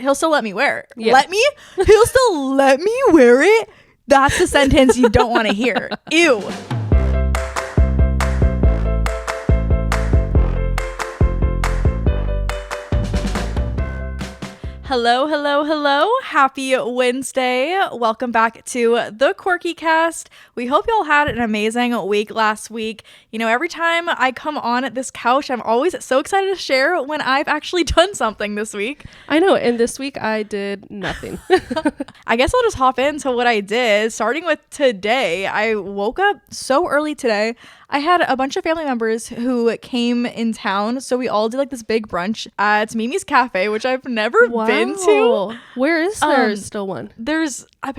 he'll still let me wear it. Yeah. He'll still let me wear it. That's the sentence you don't want to hear. Ew. Hello. Happy Wednesday. Welcome back to the Quirky Cast. We hope y'all had an amazing week last week. You know, every time I come on at this couch, I'm always so excited to share when I've actually done something this week. I know, and this week I did nothing. I guess I'll just hop into what I did, starting with today. I woke up so early today. I had a bunch of family members who came in town, so we all did like this big brunch at Mimi's Cafe, which I've never been to. Where is there still one? There's like,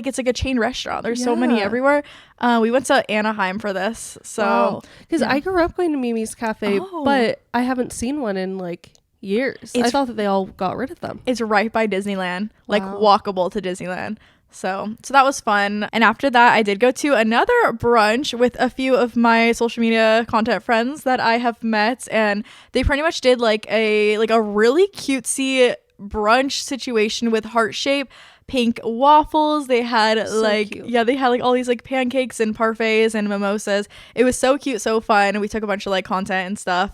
it's like a chain restaurant. There's so many everywhere. We went to Anaheim for this, so because I grew up going to Mimi's Cafe, but I haven't seen one in like years. I thought that they all got rid of them. It's right by Disneyland, like walkable to Disneyland. So that was fun. And after that, I did go to another brunch with a few of my social media content friends that I have met, and they pretty much did like a really cutesy brunch situation with heart-shaped pink waffles. They had they had like all these like pancakes and parfaits and mimosas. It was so cute, so fun. We took a bunch of like content and stuff.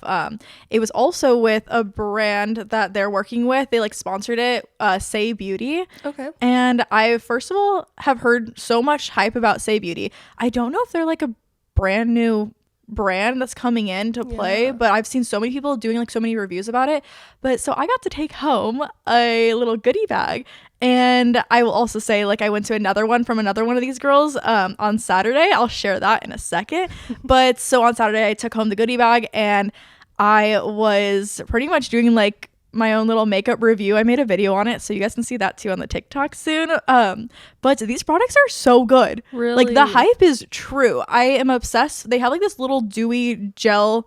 It was also with a brand that they're working with. They like sponsored it, Say Beauty. Okay. And I first of all have heard so much hype about Say Beauty. I don't know if they're like a brand new brand that's coming in to play, but I've seen so many people doing like so many reviews about it. But so I got to take home a little goodie bag. And I will also say, like, I went to another one from another one of these girls on Saturday. I'll share that in a second. But so on Saturday, I took home the goodie bag, and I was pretty much doing like my own little makeup review. I made a video on it, so you guys can see that too on the TikTok soon. But these products are so good. Really? Like, the hype is true. I am obsessed. They have like this little dewy gel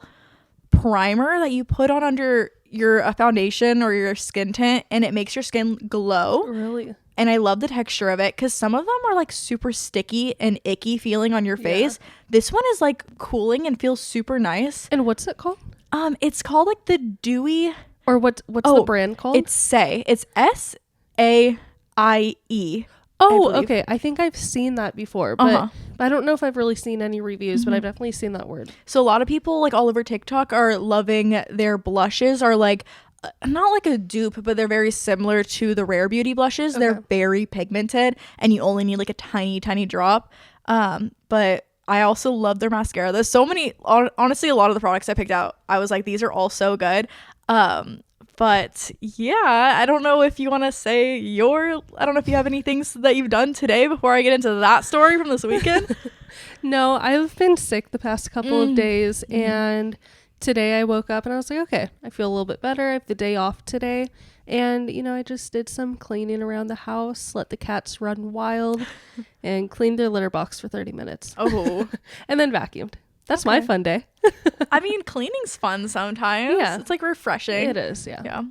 primer that you put on under your foundation or your skin tint, and it makes your skin glow. Really? And I love the texture of it, because some of them are like super sticky and icky feeling on your face. This one is like cooling and feels super nice. And what's it called? It's called like the dewy, or what's the brand called? It's Say. It's SAIE. Oh, okay. I think I've seen that before, but I don't know if I've really seen any reviews, but I've definitely seen that word. So a lot of people like all over TikTok are loving their blushes, are like not like a dupe, but they're very similar to the Rare Beauty blushes. Okay. They're very pigmented, and you only need like a tiny drop. But I also love their mascara. There's so many, honestly, a lot of the products I picked out, I was like, these are all so good. But yeah, I don't know if you want to say I don't know if you have any things that you've done today before I get into that story from this weekend. No, I've been sick the past couple of days, and today I woke up and I was like, okay, I feel a little bit better. I have the day off today. And, you know, I just did some cleaning around the house, let the cats run wild, and cleaned their litter box for 30 minutes. Oh. And then vacuumed. That's my fun day. I mean, cleaning's fun sometimes. Yeah. It's like refreshing. It is, yeah.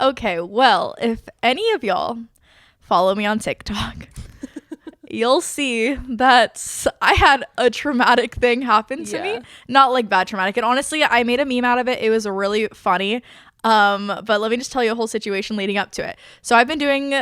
Okay, well, if any of y'all follow me on TikTok, you'll see that I had a traumatic thing happen to me. Not like bad traumatic. And honestly, I made a meme out of it. It was really funny. But let me just tell you a whole situation leading up to it. So I've been doing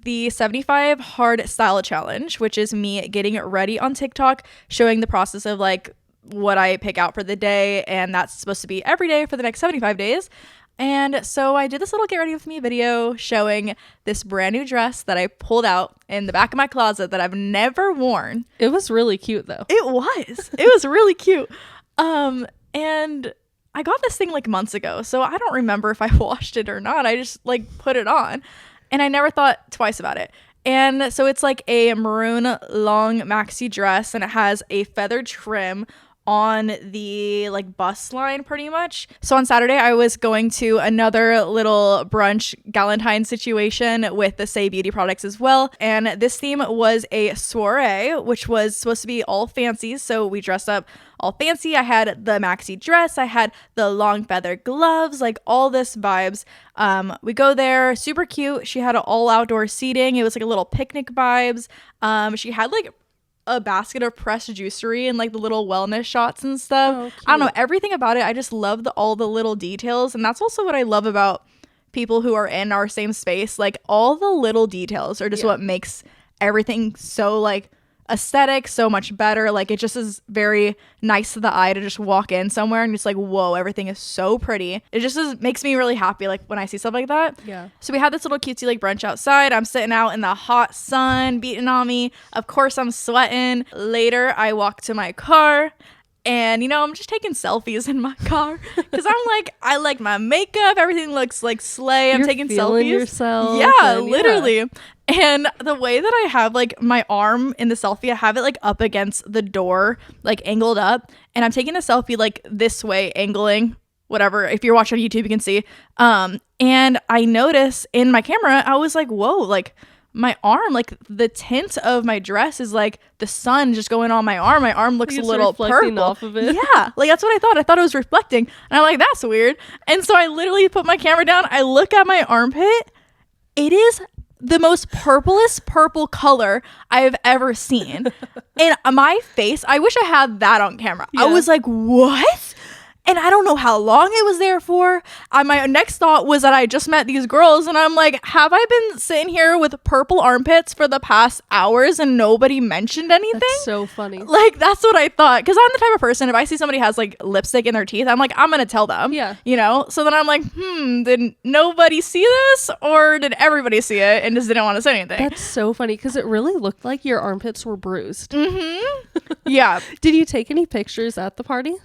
the 75 hard style challenge, which is me getting ready on TikTok, showing the process of like what I pick out for the day, and that's supposed to be every day for the next 75 days. And so I did this little get ready with me video showing this brand new dress that I pulled out in the back of my closet that I've never worn. It was really cute though. It was really cute. And I got this thing like months ago, so I don't remember if I washed it or not. I just like put it on, and I never thought twice about it. And so it's like a maroon long maxi dress, and it has a feathered trim on the like bust line pretty much. So on Saturday I was going to another little brunch Galentine situation with the Say Beauty products as well, and this theme was a soiree, which was supposed to be all fancy. So we dressed up all fancy. I had the maxi dress, I had the long feather gloves, like all this vibes. We go there, super cute. She had all outdoor seating. It was like a little picnic vibes. She had like a basket of pressed juicery and like the little wellness shots and stuff. I don't know, everything about it. I just love all the little details, and that's also what I love about people who are in our same space, like all the little details are just what makes everything so like aesthetic, so much better. Like it just is very nice to the eye to just walk in somewhere and just like, whoa, everything is so pretty. It just makes me really happy like when I see stuff like that. Yeah. So we had this little cutesy like brunch outside. I'm sitting out in the hot sun beating on me. Of course I'm sweating. Later I walk to my car. And, you know, I'm just taking selfies in my car because I'm like, I like my makeup. Everything looks like slay. I'm taking selfies. Yourself yeah, literally. And the way that I have like my arm in the selfie, I have it like up against the door, like angled up. And I'm taking a selfie like this way, angling, whatever. If you're watching on YouTube, you can see. And I notice in my camera, I was like, whoa, like my arm, like the tint of my dress is like the sun just going on my arm. My arm looks a little purple off of it. Yeah, like that's what I thought. I thought it was reflecting, and I'm like, that's weird. And so I literally put my camera down. I look at my armpit. It is the most purplest purple color I've ever seen. And my face, I wish I had that on camera. I was like, what? And I don't know how long it was there for. My next thought was that I just met these girls and I'm like, have I been sitting here with purple armpits for the past hours and nobody mentioned anything? That's so funny. Like, that's what I thought. Because I'm the type of person, if I see somebody has like lipstick in their teeth, I'm like, I'm going to tell them. Yeah. You know? So then I'm like, did nobody see this or did everybody see it and just didn't want to say anything? That's so funny because it really looked like your armpits were bruised. Yeah. Did you take any pictures at the party?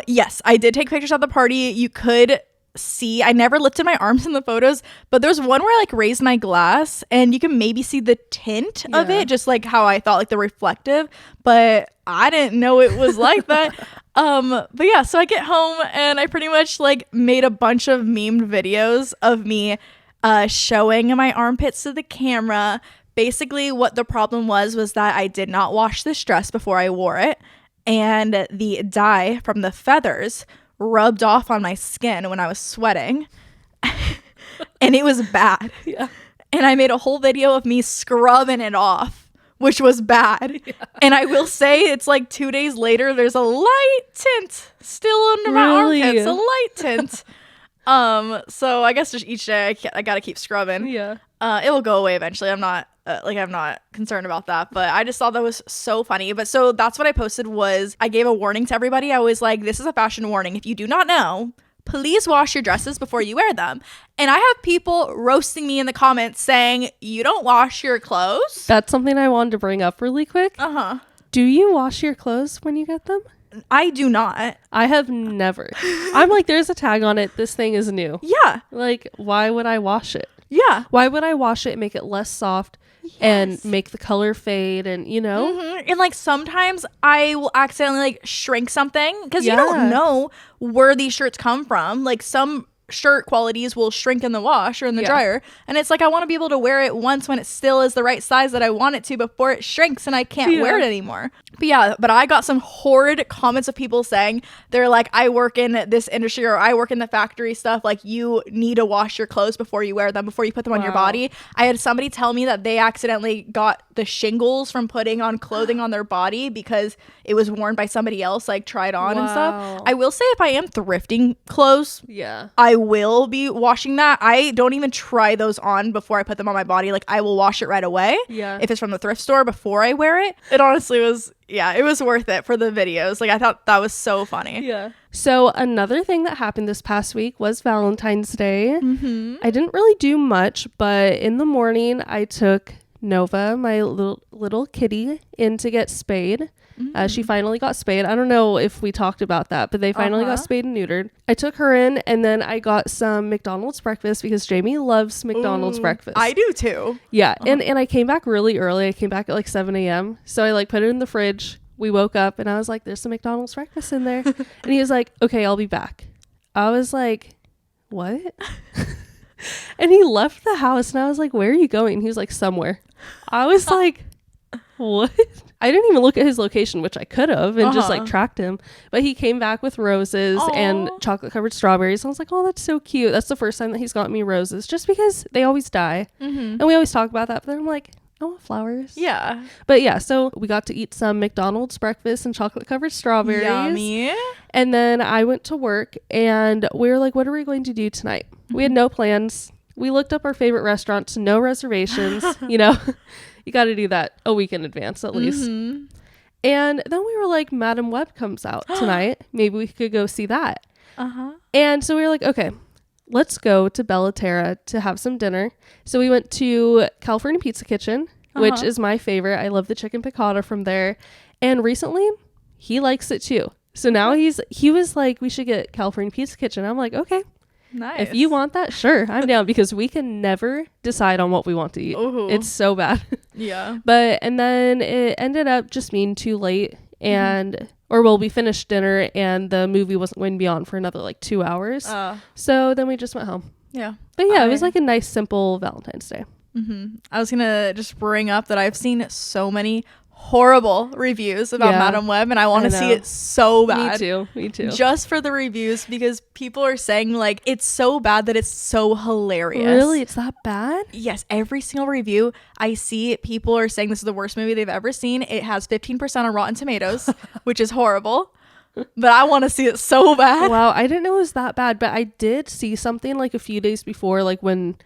Yes, I did take pictures at the party. You could see, I never lifted my arms in the photos, but there's one where I like raised my glass and you can maybe see the tint of it, just like how I thought, like the reflective, but I didn't know it was like that. But yeah, so I get home and I pretty much like made a bunch of memed videos of me showing my armpits to the camera. Basically what the problem was that I did not wash this dress before I wore it, and the dye from the feathers rubbed off on my skin when I was sweating. And it was bad. Yeah. And I made a whole video of me scrubbing it off, which was bad. Yeah. And I will say it's like 2 days later, there's a light tint still under my armpits, a light tint. So I guess just each day I gotta keep scrubbing. Yeah. It will go away eventually. I'm not concerned about that, but I just thought that was so funny. But so that's what I posted was I gave a warning to everybody. I was like, this is a fashion warning. If you do not know, please wash your dresses before you wear them. And I have people roasting me in the comments saying, you don't wash your clothes. That's something I wanted to bring up really quick. Do you wash your clothes when you get them? I do not. I have never. I'm like, there's a tag on it. This thing is new. Yeah. Like, why would I wash it? Yeah. Why would I wash it and make it less soft and make the color fade and, you know? And like sometimes I will accidentally like shrink something because you don't know where these shirts come from. Like some shirt qualities will shrink in the wash or in the dryer, and it's like I want to be able to wear it once when it still is the right size that I want it to before it shrinks and I can't wear it anymore. But I got some horrid comments of people saying they're like, I work in this industry or I work in the factory stuff, like you need to wash your clothes before you wear them, before you put them on your body. I had somebody tell me that they accidentally got the shingles from putting on clothing on their body because it was worn by somebody else, like tried on and stuff. I will say if I am thrifting clothes, I will be washing that. I don't even try those on before I put them on my body. Like I will wash it right away if it's from the thrift store before I wear it. It honestly was, it was worth it for the videos. Like I thought that was so funny. So another thing that happened this past week was Valentine's Day. I didn't really do much, but in the morning I took Nova, my little kitty, in to get spayed. She finally got spayed. I don't know if we talked about that, but they finally got spayed and neutered. I took her in, and then I got some McDonald's breakfast because Jamie loves McDonald's breakfast. I do too. Yeah. And I came back really early. I came back at like 7 a.m. So I like put it in the fridge. We woke up and I was like, there's some McDonald's breakfast in there. And he was like, okay, I'll be back. I was like, what? And he left the house and I was like, where are you going? He was like, somewhere. I was like, what? I didn't even look at his location, which I could have, and just like tracked him. But he came back with roses and chocolate covered strawberries. I was like, oh, that's so cute. That's the first time that he's gotten me roses, just because they always die. And we always talk about that. But then I'm like, I want flowers. Yeah. But yeah, so we got to eat some McDonald's breakfast and chocolate covered strawberries. Yummy. And then I went to work and we were like, what are we going to do tonight? We had no plans. we looked up our favorite restaurants, no reservations. You know, you got to do that a week in advance at least. Mm-hmm. And then we were like, Madam Web comes out tonight. Maybe we could go see that. Uh-huh. And so we were like, okay, let's go to Bella Terra to have some dinner. So we went to California Pizza Kitchen, which is my favorite. I love the chicken piccata from there. And recently, he likes it too. So now he was like, we should get California Pizza Kitchen. I'm like, okay. Nice. If you want that, sure, I'm down, because we can never decide on what we want to eat. Ooh. It's so bad. Yeah. And then it ended up just being too late, and we finished dinner and the movie wasn't going to be on for another like 2 hours. So then we just went home. Yeah. But yeah, it was like a nice, simple Valentine's Day. Mm-hmm. I was gonna just bring up that I've seen so many horrible reviews about Madam Web, and I want to see it so bad. Me too. Just for the reviews, because people are saying like it's so bad that it's so hilarious. Really? It's that bad? Yes, every single review I see, people are saying this is the worst movie they've ever seen. It has 15% on Rotten Tomatoes, which is horrible. But I want to see it so bad. Wow, I didn't know it was that bad, but I did see something like a few days before, like when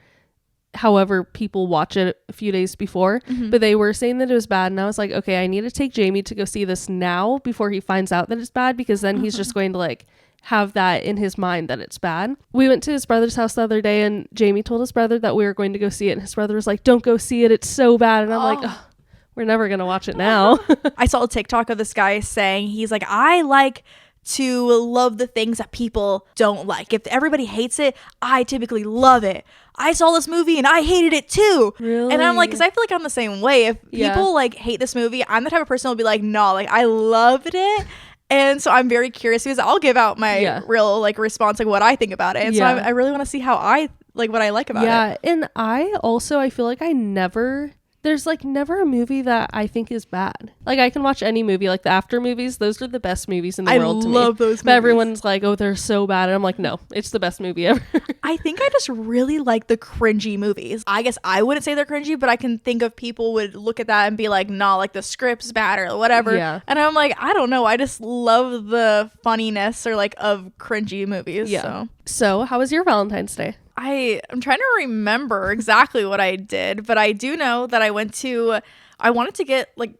however people watch it a few days before, but they were saying that it was bad, and I was like, okay, I need to take Jamie to go see this now before he finds out that it's bad, because then he's just going to like have that in his mind that it's bad. We went to his brother's house the other day, and Jamie told his brother that we were going to go see it, and his brother was like, don't go see it, it's so bad. And I'm like, ugh, we're never gonna watch it now. I saw a TikTok of this guy saying, he's like, I like to love the things that people don't like. If everybody hates it, I typically love it. I saw this movie and I hated it too. Really? And I'm like, because I feel like I'm the same way. If people like hate this movie, I'm the type of person who'll be like, no, like I loved it. And so I'm very curious, because I'll give out my real like response, like what I think about it. And so I really want to see how I like what I like about it. Yeah. And I feel like there's like never a movie that I think is bad. Like I can watch any movie, like the After movies. Those are the best movies in the world to me. I love those movies. But everyone's like, oh, they're so bad. And I'm like, no, it's the best movie ever. I think I just really like the cringy movies. I guess I wouldn't say they're cringy, but I can think of people would look at that and be like, nah, like the script's bad or whatever. Yeah. And I'm like, I don't know. I just love the funniness or like of cringy movies. Yeah. So how was your Valentine's Day? I'm trying to remember exactly what I did, but I do know that I wanted to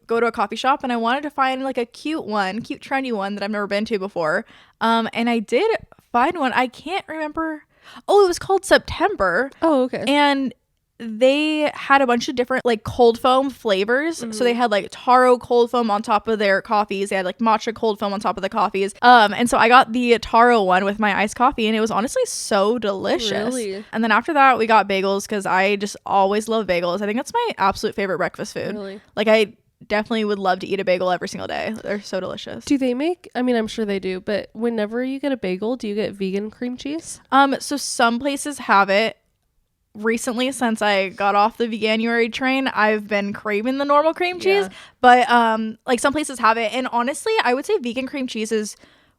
go to a coffee shop, and I wanted to find like a cute trendy one that I've never been to before. And I did find one. I can't remember. Oh, it was called September. Oh, okay. And they had a bunch of different like cold foam flavors. So they had like taro cold foam on top of their coffees. They had like matcha cold foam on top of the coffees. And so I got the taro one with my iced coffee, and it was honestly so delicious. Really? And then after that, we got bagels, because I just always love bagels. I think that's my absolute favorite breakfast food. Really? Like I definitely would love to eat a bagel every single day. They're so delicious. Do they make, I mean, I'm sure they do, but whenever you get a bagel, do you get vegan cream cheese? So some places have it. Recently, since I got off the Veganuary train, I've been craving the normal cream cheese, but like some places have it. And honestly, I would say vegan cream cheese is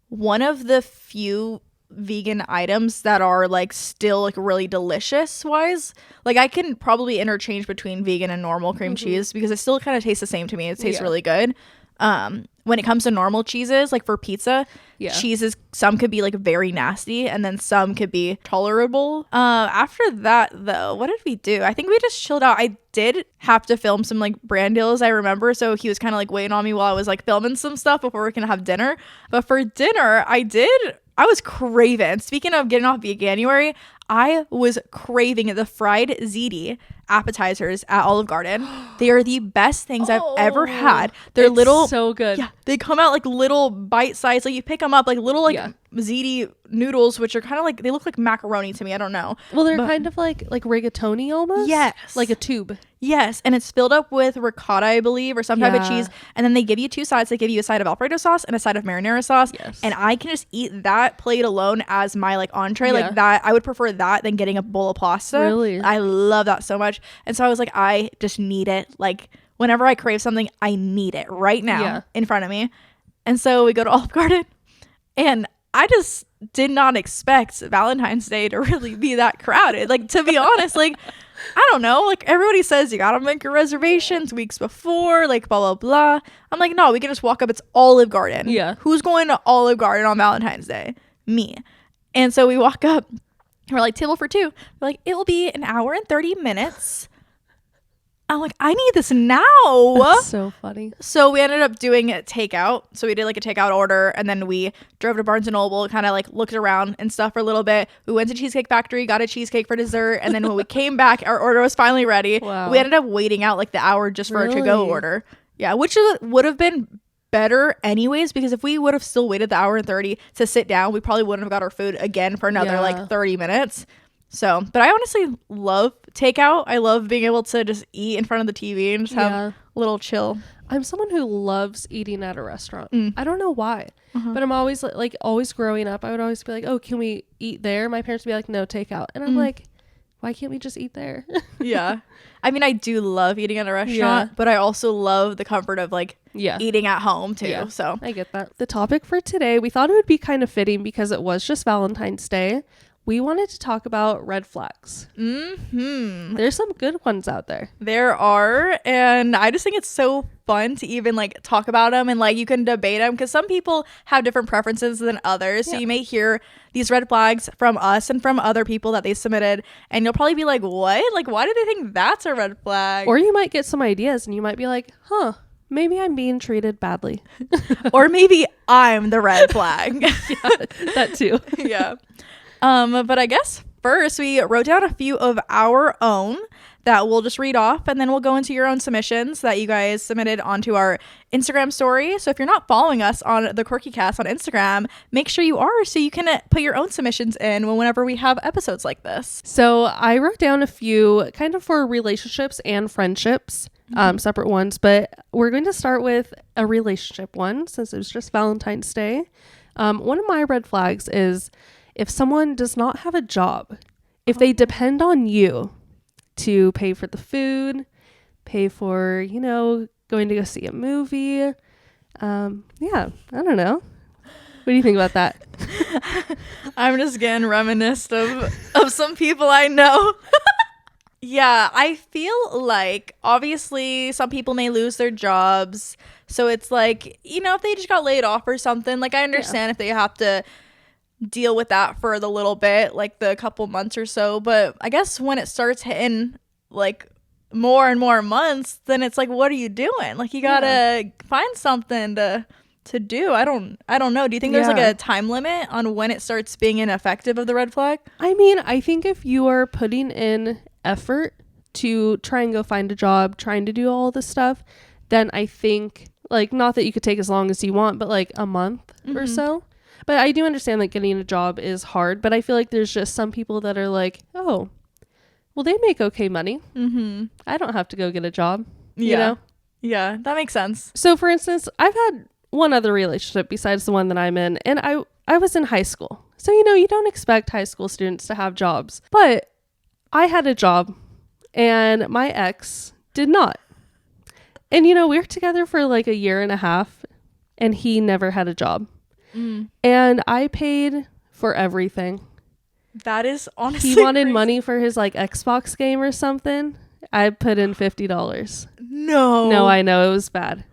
one of the few vegan items that are like still like really delicious wise. Like I can probably interchange between vegan and normal cream cheese, because it still kind of tastes the same to me. It tastes really good. When it comes to normal cheeses, like for pizza, cheeses, some could be like very nasty, and then some could be tolerable. After that though, what did we do? I think we just chilled out. I did have to film some like brand deals, I remember, so he was kind of like waiting on me while I was like filming some stuff before we are gonna have dinner. But for dinner, I was craving, speaking of getting off Veganuary, I was craving the fried ziti appetizers at Olive Garden. They are the best things I've ever had. They're little, so good. Yeah, they come out like little bite size. Like you pick them up like little like ziti noodles, which are kind of like, they look like macaroni to me. I don't know. Well, they're kind of like rigatoni almost. Yes, like a tube. Yes, and it's filled up with ricotta, I believe, or some type of cheese. And then they give you two sides. They give you a side of Alfredo sauce and a side of marinara sauce. Yes. And I can just eat that plate alone as my like entree. Like that, I would prefer that than getting a bowl of pasta. Really? I love that so much. And so I was like, I just need it. Like whenever I crave something, I need it right now in front of me. And so we go to Olive Garden, and I just did not expect Valentine's Day to really be that crowded. Like, to be honest, like, I don't know. Like, everybody says you gotta make your reservations weeks before, like, blah, blah, blah. I'm like, no, we can just walk up. It's Olive Garden. Yeah. Who's going to Olive Garden on Valentine's Day? Me. And so we walk up, We're like, table for two. We're like, it will be an hour and 30 minutes. I'm like, I need this now. That's so funny. So we ended up doing takeout. So we did like a takeout order, and then we drove to Barnes & Noble, kind of like looked around and stuff for a little bit. We went to Cheesecake Factory, got a cheesecake for dessert, and then when we came back, our order was finally ready. Wow. We ended up waiting out like the hour just for a to-go order. Yeah, which would have been better anyways, because if we would have still waited the hour and 30 to sit down, we probably wouldn't have got our food again for another like 30 minutes. So, but I honestly love takeout. I love being able to just eat in front of the TV and just have a little chill. I'm someone who loves eating at a restaurant. I don't know why, but I'm always like always growing up, I would always be like, oh, can we eat there? My parents would be like, no, takeout. And I'm like, why can't we just eat there? Yeah. I mean, I do love eating at a restaurant, but I also love the comfort of like eating at home too. Yeah, so I get that. The topic for today, we thought it would be kind of fitting because it was just Valentine's Day. We wanted to talk about red flags. There's some good ones out there. There are. And I just think it's so fun to even like talk about them, and like you can debate them, because some people have different preferences than others. So you may hear these red flags from us and from other people that they submitted, and you'll probably be like, what? Like, why do they think that's a red flag? Or you might get some ideas and you might be like, huh, maybe I'm being treated badly. Or maybe I'm the red flag. Yeah, that too. Yeah. But I guess first we wrote down a few of our own that we'll just read off, and then we'll go into your own submissions that you guys submitted onto our Instagram story. So if you're not following us on the Quirky Cast on Instagram, make sure you are, so you can put your own submissions in whenever we have episodes like this. So I wrote down a few kind of for relationships and friendships, separate ones, but we're going to start with a relationship one since it was just Valentine's Day. One of my red flags is if someone does not have a job, if they depend on you to pay for the food, pay for, you know, going to go see a movie. Yeah, I don't know. What do you think about that? I'm just getting reminisced of some people I know. Yeah, I feel like obviously some people may lose their jobs. So it's like, you know, if they just got laid off or something, like I understand if they have to deal with that for the little bit, like the couple months or so. But I guess when it starts hitting like more and more months, then it's like, what are you doing? Like you gotta find something to do. I don't know. Do you think there's like a time limit on when it starts being ineffective of the red flag? I mean, I think if you are putting in effort to try and go find a job, trying to do all this stuff, then I think, like, not that you could take as long as you want, but like a month or so. But I do understand that getting a job is hard, but I feel like there's just some people that are like, oh, well, they make okay money. I don't have to go get a job. You know? Yeah, that makes sense. So for instance, I've had one other relationship besides the one that I'm in, and I was in high school. So, you know, you don't expect high school students to have jobs, but I had a job and my ex did not. And, you know, we were together for like a year and a half and he never had a job. And I paid for everything. That is honestly he wanted crazy. Money for his like Xbox game or something. I put in $50. No, I know, it was bad.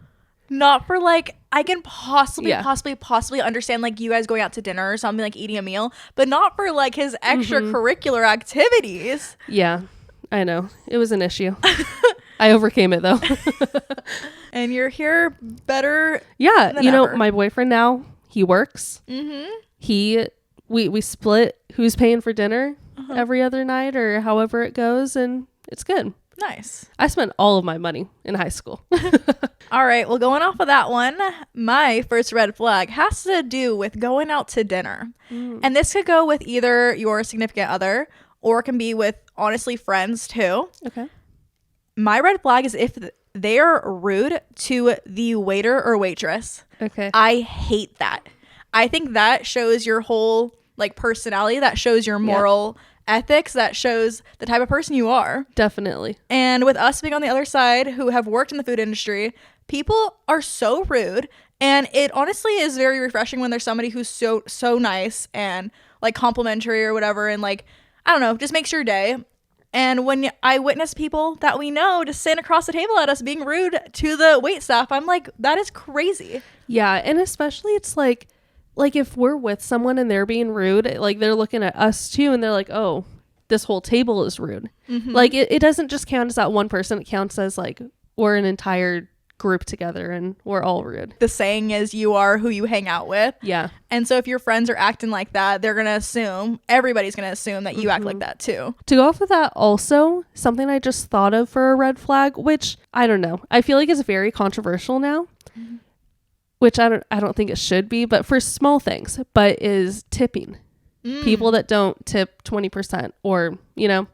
Not for like, I can possibly understand like you guys going out to dinner or something, like eating a meal, but not for like his extracurricular activities. Yeah, I know, it was an issue. I overcame it though. And you're here better. Yeah, you know, ever. my boyfriend now, he works. We split who's paying for dinner every other night or however it goes, and it's good. Nice. I spent all of my money in high school. All right, well, going off of that one, my first red flag has to do with going out to dinner. And this could go with either your significant other or it can be with, honestly, friends too. Okay. My red flag is if they are rude to the waiter or waitress. Okay. I hate that. I think that shows your whole like personality, that shows your moral ethics, that shows the type of person you are. Definitely. And with us being on the other side who have worked in the food industry, people are so rude, and it honestly is very refreshing when there's somebody who's so nice and like complimentary or whatever, and like, I don't know, just makes your day. And when I witness people that we know just stand across the table at us being rude to the wait staff, I'm like, that is crazy. Yeah, and especially it's like like if we're with someone and they're being rude, like they're looking at us too and they're like, oh, this whole table is rude. Like it doesn't just count as that one person. It counts as like we're an entire group together and we're all rude. The saying is you are who you hang out with. Yeah. And so if your friends are acting like that, they're going to assume, everybody's going to assume that you act like that too. To go off of that also, something I just thought of for a red flag, which I don't know, I feel like is very controversial now, which I don't think it should be, but for small things, but is tipping. People that don't tip 20% or, you know,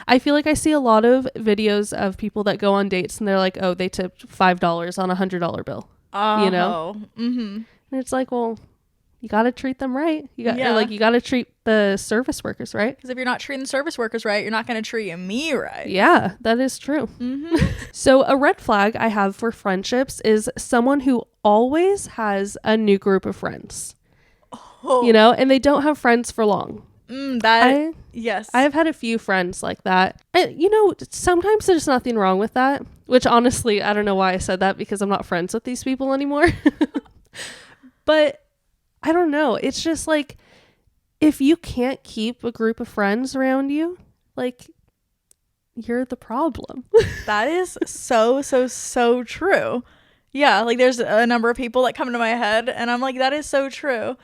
I feel like I see a lot of videos of people that go on dates and they're like, oh, they tipped $5 on $100 bill, you know? And it's like, well, you got to treat them right. You got you got to treat the service workers right. Because if you're not treating the service workers right, you're not going to treat me right. Yeah, that is true. So a red flag I have for friendships is someone who always has a new group of friends. You know, and they don't have friends for long. Yes. I've had a few friends like that. And, you know, sometimes there's nothing wrong with that, which honestly, I don't know why I said that because I'm not friends with these people anymore. But I don't know. It's just like, if you can't keep a group of friends around you, like, you're the problem. That is so true. Yeah, like there's a number of people that come to my head and I'm like, that is so true.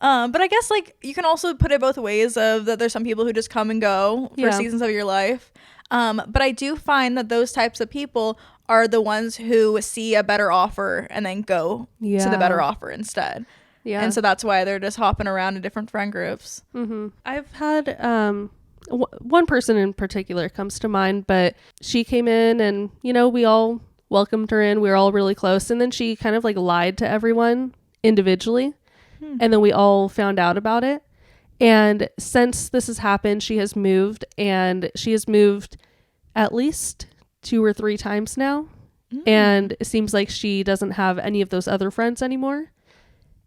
But I guess like you can also put it both ways of that there's some people who just come and go for seasons of your life. But I do find that those types of people are the ones who see a better offer and then go to the better offer instead. Yeah. And so that's why they're just hopping around in different friend groups. I've had one person in particular comes to mind, but she came in and, you know, we all welcomed her in. We were all really close. And then she kind of like lied to everyone individually. And then we all found out about it. And since this has happened, she has moved, and she has moved at least 2 or 3 times now. And it seems like she doesn't have any of those other friends anymore.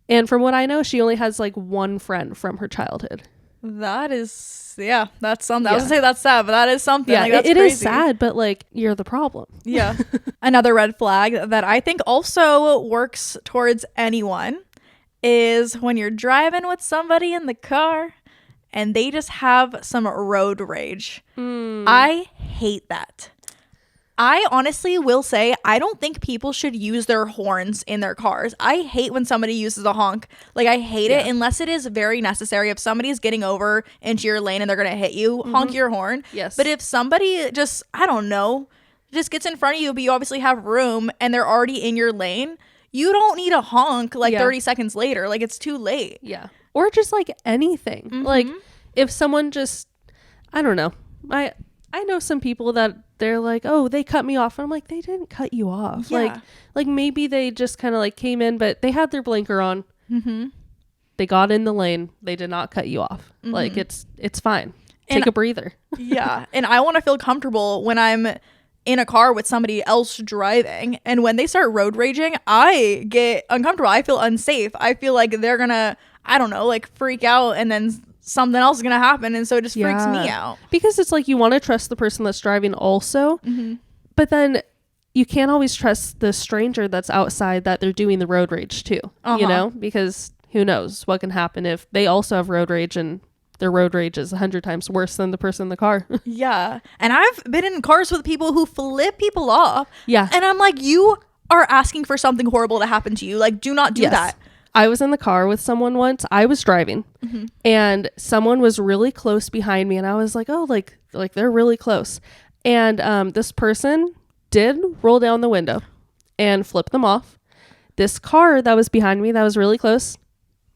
And from what I know, she only has like one friend from her childhood. That is, that's something. I was gonna say that's sad, but that is something. Yeah, like, that's it crazy. is sad, but like you're the problem. Yeah. Another red flag that I think also works towards anyone is when you're driving with somebody in the car and they just have some road rage. I hate that. I honestly will say I don't think people should use their horns in their cars. I hate when somebody uses a honk. Like I hate it unless it is very necessary. If somebody's getting over into your lane and they're going to hit you, honk your horn. Yes. But if somebody just, I don't know, just gets in front of you, but you obviously have room and they're already in your lane, you don't need a honk like 30 seconds later. Like it's too late. Yeah. Or just like anything. Like if someone just, I don't know. I know some people that they're like, oh, they cut me off. And I'm like, they didn't cut you off. Yeah. Like maybe they just kind of like came in, but they had their blinker on. They got in the lane. They did not cut you off. Like it's fine. Take a breather. Yeah. And I want to feel comfortable when I'm in a car with somebody else driving, and when they start road raging, I get uncomfortable. I feel unsafe. I feel like they're gonna, I don't know, like freak out, and then something else is gonna happen, and so it just freaks me out. Because it's like you want to trust the person that's driving also, but then you can't always trust the stranger that's outside that they're doing the road rage too, you know, because who knows what can happen if they also have road rage and their road rage is 100 times worse than the person in the car. Yeah. And I've been in cars with people who flip people off. Yeah. And I'm like, you are asking for something horrible to happen to you. Like, do not do that. I was in the car with someone once. I was driving and someone was really close behind me. And I was like, oh, like they're really close. And this person did roll down the window and flip them off. This car that was behind me that was really close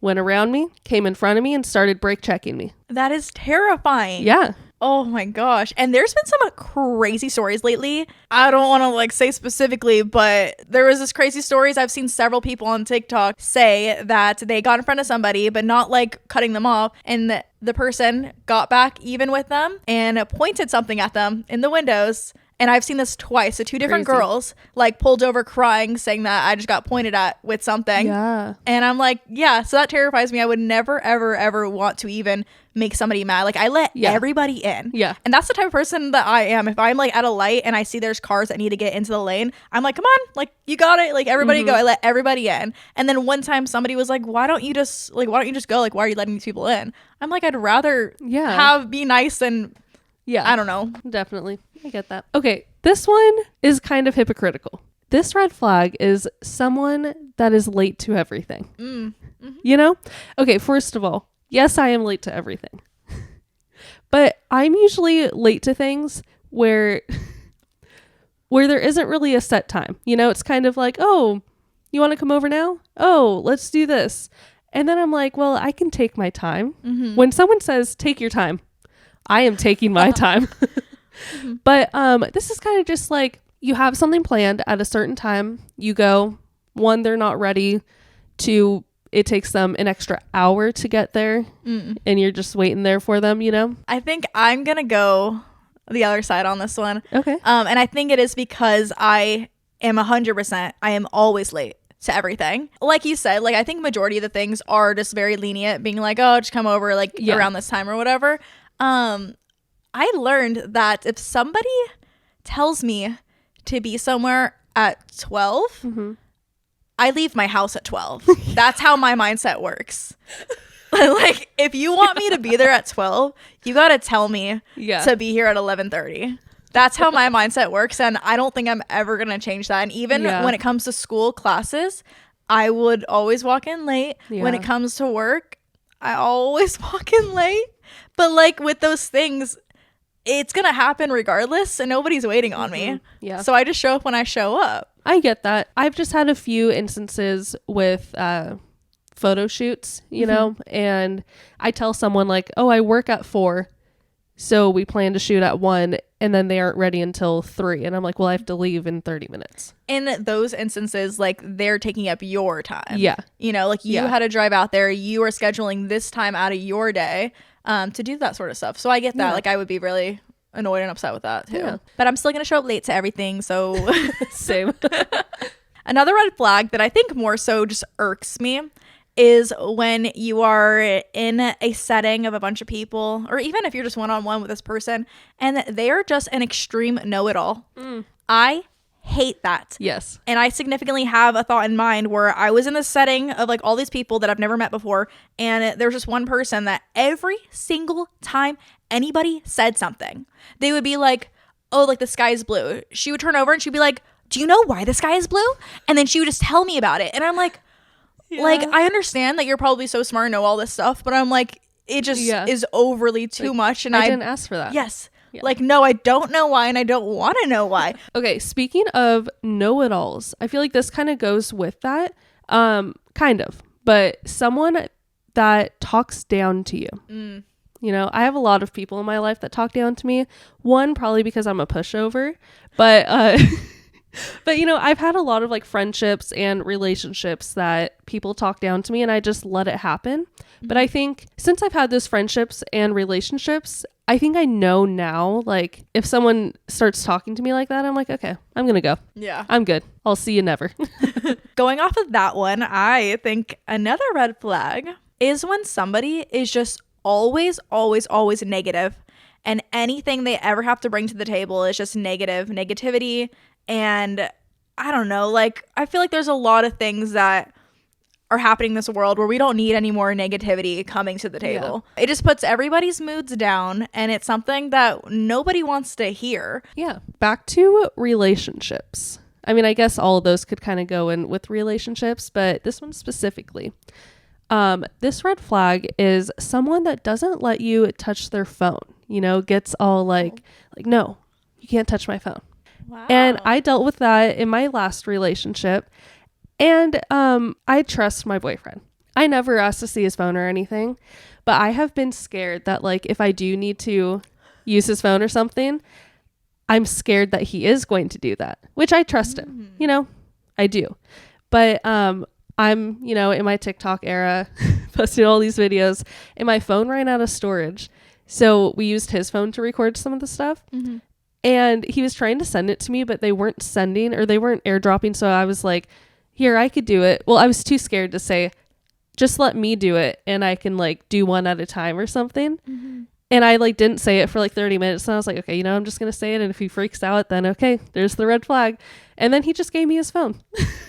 went around me, came in front of me, and started brake checking me. That is terrifying. Yeah. Oh my gosh. And there's been some crazy stories lately. I don't want to like say specifically, but there was this crazy stories. I've seen several people on TikTok say that they got in front of somebody, but not like cutting them off. And the person got back even with them and pointed something at them in the windows And I've seen this twice. So 2 different Crazy. girls like pulled over crying, saying that I just got pointed at with something. Yeah. And I'm like, yeah, so that terrifies me. I would never, ever, ever want to even make somebody mad. Like I let everybody in. Yeah. And that's the type of person that I am. If I'm like at a light and I see there's cars that need to get into the lane, I'm like, come on, like you got it. Like everybody go. I let everybody in. And then one time somebody was like, why don't you just go? Like, why are you letting these people in? I'm like, I'd rather be nice and I don't know. Definitely. I get that. Okay. This one is kind of hypocritical. This red flag is someone that is late to everything. You know? Okay. First of all, yes, I am late to everything. But I'm usually late to things where there isn't really a set time. You know, it's kind of like, oh, you want to come over now? Oh, let's do this. And then I'm like, well, I can take my time. When someone says, take your time, I am taking my time. But this is kind of just like you have something planned at a certain time. You go, 1, they're not ready. 2, it takes them an extra hour to get there. And you're just waiting there for them, you know? I think I'm going to go the other side on this one. Okay. And I think it is because I am 100%. I am always late to everything. Like you said, like I think majority of the things are just very lenient, being like, oh, just come over like around this time or whatever. I learned that if somebody tells me to be somewhere at 12, I leave my house at 12. That's how my mindset works. Like if you want me to be there at 12, you got to tell me to be here at 11:30. That's how my mindset works, and I don't think I'm ever going to change that. And even when it comes to school classes, I would always walk in late. When it comes to work, I always walk in late. But like with those things, it's going to happen regardless, and nobody's waiting on me. Yeah. So I just show up when I show up. I get that. I've just had a few instances with photo shoots, you know, and I tell someone like, oh, I work at 4, so we plan to shoot at 1, and then they aren't ready until 3. And I'm like, well, I have to leave in 30 minutes. In those instances, like they're taking up your time. Yeah. You know, like you had to drive out there. You are scheduling this time out of your day to do that sort of stuff. So I get that. Yeah. Like I would be really annoyed and upset with that too. Yeah. But I'm still going to show up late to everything. So Same. Another red flag that I think more so just irks me is when you are in a setting of a bunch of people, or even if you're just one-on-one with this person and they are just an extreme know-it-all. I hate that. Yes. And I significantly have a thought in mind where I was in this setting of like all these people that I've never met before, and there's just one person that every single time anybody said something, they would be like, oh, like the sky is blue. She would turn over and she'd be like, do you know why the sky is blue? And then she would just tell me about it. And I'm like, like, I understand that you're probably so smart and know all this stuff, but I'm like, it just is overly too much. And I didn't ask for that. Yes. Yeah. Like, no, I don't know why, and I don't want to know why. Okay, speaking of know-it-alls, I feel like this kind of goes with that. Kind of. But someone that talks down to you. You know, I have a lot of people in my life that talk down to me. One, probably because I'm a pushover. But but you know, I've had a lot of like friendships and relationships that people talk down to me, and I just let it happen. But I think since I've had those friendships and relationships, I think I know now, like if someone starts talking to me like that, I'm like, okay, I'm gonna go. Yeah, I'm good. I'll see you never. Going off of that one, I think another red flag is when somebody is just always negative, and anything they ever have to bring to the table is just negativity. And I don't know, like I feel like there's a lot of things that are happening in this world where we don't need any more negativity coming to the table. It just puts everybody's moods down, and it's something that nobody wants to hear. Yeah. Back to relationships. I mean, I guess all of those could kind of go in with relationships, but this one specifically. This red flag is someone that doesn't let you touch their phone, you know, gets all like, no, you can't touch my phone. Wow. And I dealt with that in my last relationship. And I trust my boyfriend. I never asked to see his phone or anything, but I have been scared that like if I do need to use his phone or something, I'm scared that he is going to do that, which I trust him. You know, I do. But I'm, you know, in my TikTok era, posting all these videos, and my phone ran out of storage. So we used his phone to record some of the stuff. And he was trying to send it to me, but they weren't sending, or they weren't airdropping. So I was like, here, I could do it. Well, I was too scared to say, just let me do it and I can like do one at a time or something. Mm-hmm. And I like didn't say it for like 30 minutes. And I was like, okay, I'm just going to say it. And if he freaks out, then okay, there's the red flag. And then he just gave me his phone.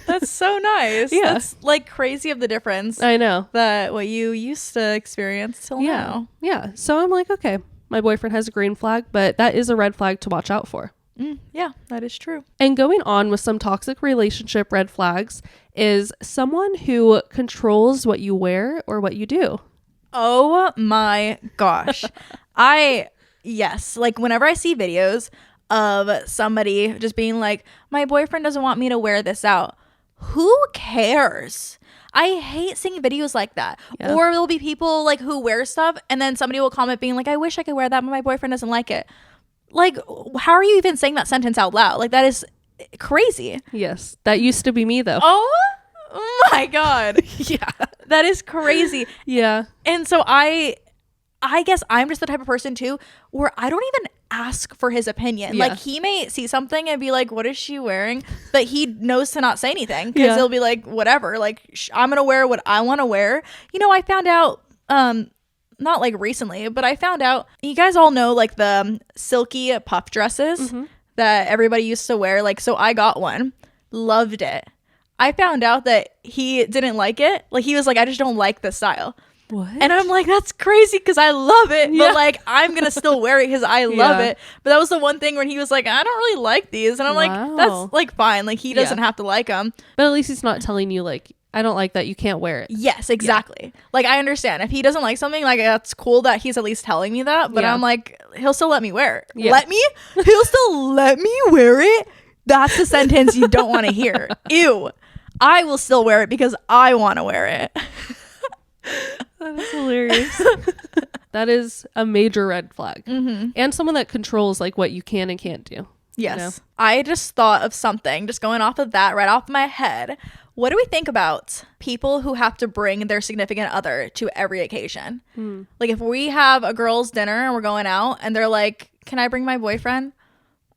That's so nice. Yeah. That's like crazy of the difference. I know. That what you used to experience till now. Yeah. So I'm like, okay, my boyfriend has a green flag, but that is a red flag to watch out for. Yeah, that is true. And going on with some toxic relationship red flags is someone who controls what you wear or what you do. Oh my gosh. Yes, like whenever I see videos of somebody just being like, my boyfriend doesn't want me to wear this out. Who cares? I hate seeing videos like that. Yeah. Or there'll be people like who wear stuff and then somebody will comment being like, I wish I could wear that, but my boyfriend doesn't like it. Like, how are you even saying that sentence out loud? Like, that is crazy. Yes. That used to be me though. Oh my God. Yeah. That is crazy. Yeah. And so I guess I'm just the type of person too where I don't even ask for his opinion. Yeah. Like he may see something and be like, what is she wearing? But he knows to not say anything because he'll be like, whatever, like I'm going to wear what I want to wear. I found out, not like recently, but I found out, you guys all know like the silky puff dresses that everybody used to wear. Like, so I got one, loved it. I found out that he didn't like it. Like he was like, I just don't like the style. What? And I'm like, that's crazy because I love it. Yeah. But like, I'm going to still wear it because I love it. But that was the one thing when he was like, I don't really like these. And I'm like, that's like fine. Like he doesn't have to like them. But at least he's not telling you like, I don't like that, you can't wear it. Yes, exactly. Yeah. Like I understand. If he doesn't like something, like that's cool that he's at least telling me that. But I'm like, he'll still let me wear it. Yeah. He'll still let me wear it. That's the sentence you don't want to hear. Ew. I will still wear it because I want to wear it. That is hilarious. That is a major red flag. And someone that controls like what you can and can't do. Yes. I just thought of something, just going off of that, right off my head. What do we think about people who have to bring their significant other to every occasion? Like if we have a girls' dinner and we're going out and they're like, can I bring my boyfriend?